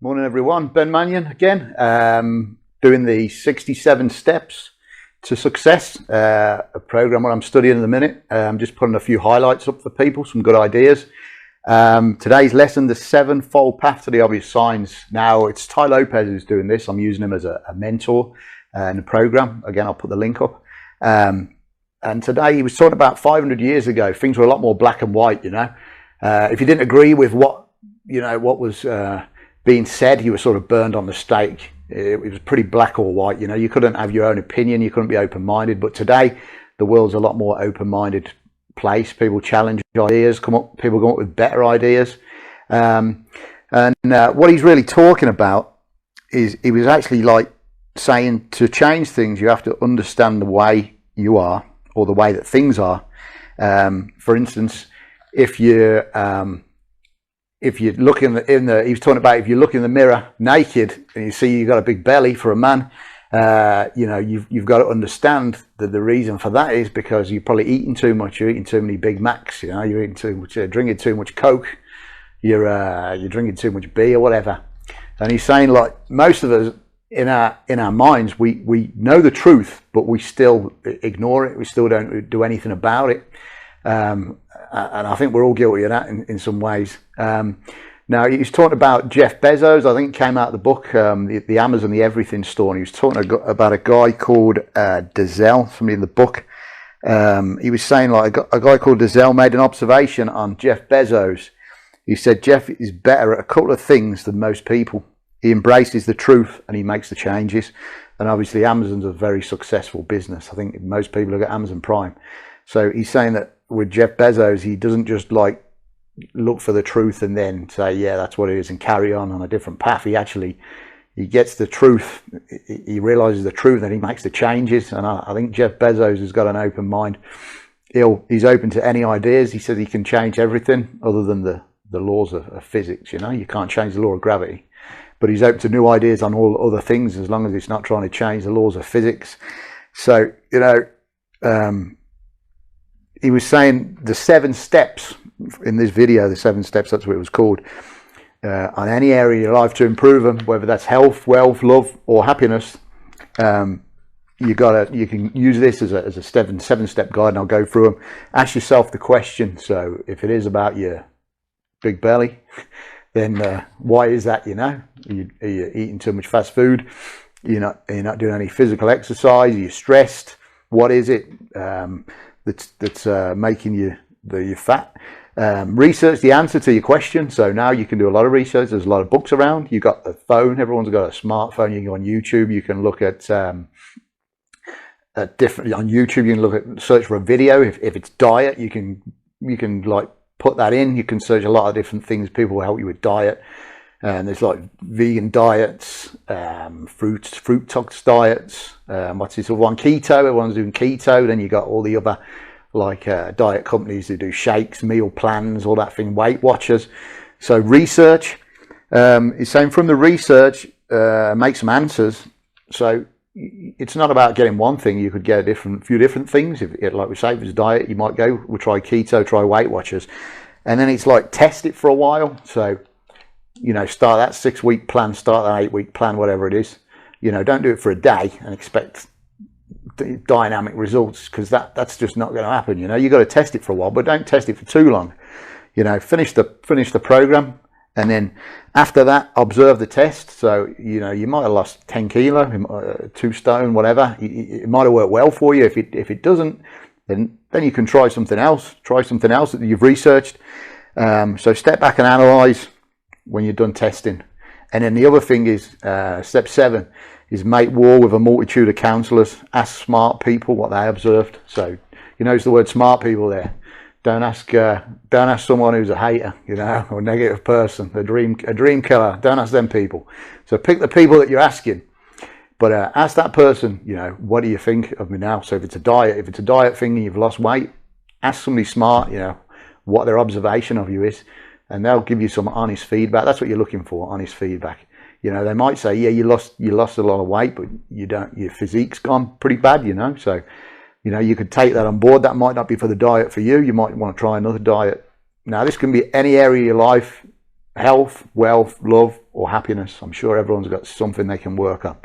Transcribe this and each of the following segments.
Morning everyone, Benmannion again, doing the 67 steps to success, a program what I'm studying in a minute. I'm just putting a few highlights up for people, some good ideas. Today's lesson, the sevenfold path to the obvious signs. Now it's Tai Lopez who's doing this. I'm using him as a mentor in the program. Again, I'll put the link up. And today he was talking about 500 years ago, things were a lot more black and white, you know. If you didn't agree with what was being said, you were sort of burned on the stake. It was pretty black or white, you know. You couldn't have your own opinion, you couldn't be open-minded. But today the world's a lot more open-minded place. People challenge ideas, people come up with better ideas. What he's really talking about is, he was actually like saying, to change things you have to understand the way you are, or the way that things are. For instance, if you're looking he was talking about, if you look in the mirror naked and you see you've got a big belly for a man, you've got to understand that the reason for that is because you're probably eating too much. You're eating too many Big Macs. You know, you're eating too much, drinking too much Coke. You're drinking too much beer, whatever. And he's saying, like, most of us in our minds, we know the truth, but we still ignore it. We still don't do anything about it. And I think we're all guilty of that in some ways. Now, he was talking about Jeff Bezos. I think it came out of the book, the Amazon, the Everything Store. And he was talking about a guy called Dazelle, somebody in the book. He was saying, like, a guy called Dazelle made an observation on Jeff Bezos. He said, Jeff is better at a couple of things than most people. He embraces the truth and he makes the changes. And obviously Amazon's a very successful business. I think most people have got Amazon Prime. So he's saying that with Jeff Bezos, he doesn't just like look for the truth and then say, yeah, that's what it is, and carry on a different path. He gets the truth, he realizes the truth, and he makes the changes. And I think Jeff Bezos has got an open mind. He's open to any ideas. He says he can change everything other than the laws of physics. You know, you can't change the law of gravity, but he's open to new ideas on all other things, as long as it's not trying to change the laws of physics. So, you know, he was saying the 7 steps in this video, the 7 steps, that's what it was called, on any area of your life to improve them, whether that's health, wealth, love, or happiness. You can use this as a 7-step guide, and I'll go through them. Ask yourself the question. So if it is about your big belly, then why is that? You know, are you eating too much fast food? You're not doing any physical exercise? Are you stressed? What is it that's making you fat? Research the answer to your question. So now you can do a lot of research. There's a lot of books around. You've got the phone. Everyone's got a smartphone. You can go on YouTube. You can look at on YouTube. You can look at, search for a video. If it's diet, you can like put that in. You can search a lot of different things. People will help you with diet. And there's like vegan diets, fruit detox diets. What's this other one? Keto. Everyone's doing keto. Then you got all the other like diet companies who do shakes, meal plans, all that thing. Weight Watchers. So research. He's saying from the research, make some answers. So it's not about getting one thing. You could get a few different things. Like we say, if it's diet, you might go, we'll try keto, try Weight Watchers, and then it's like test it for a while. So, you know, start that 6-week plan, start that 8-week plan, whatever it is. You know, don't do it for a day and expect dynamic results, because that's just not going to happen. You know, you got to test it for a while, but don't test it for too long. You know, finish the program, and then after that, observe the test. So, you know, you might have lost 10 kilo, 2 stone, whatever. It might have worked well for you. If it doesn't, then you can try something else. Try something else that you've researched. So step back and analyze when you're done testing. And then the other thing is, step 7 is make war with a multitude of counselors. Ask smart people what they observed. So you notice the word smart people there. Don't ask someone who's a hater, you know, or a negative person, a dream killer. Don't ask them people. So pick the people that you're asking, but ask that person, you know, what do you think of me now? So if it's a diet thing and you've lost weight, ask somebody smart, you know, what their observation of you is, and they'll give you some honest feedback. That's what you're looking for, honest feedback. You know, they might say, yeah, you lost a lot of weight, but your physique's gone pretty bad, you know. So, you know, you could take that on board. That might not be for the diet for you. You might want to try another diet. Now, this can be any area of your life: health, wealth, love, or happiness. I'm sure everyone's got something they can work on.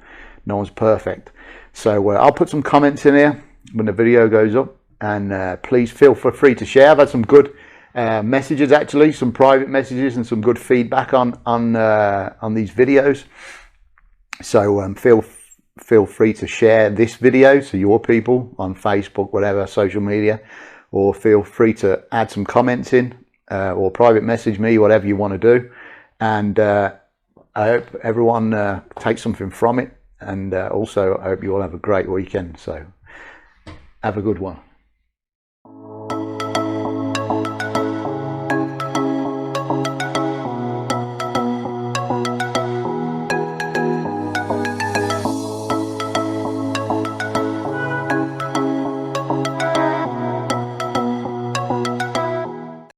No one's perfect. So I'll put some comments in here when the video goes up, and please feel free to share. I've had some good messages, actually, some private messages and some good feedback on these videos. So feel free to share this video to your people on Facebook, whatever social media, or feel free to add some comments in or private message me, whatever you want to do. And I hope everyone takes something from it, and also I hope you all have a great weekend. So have a good one.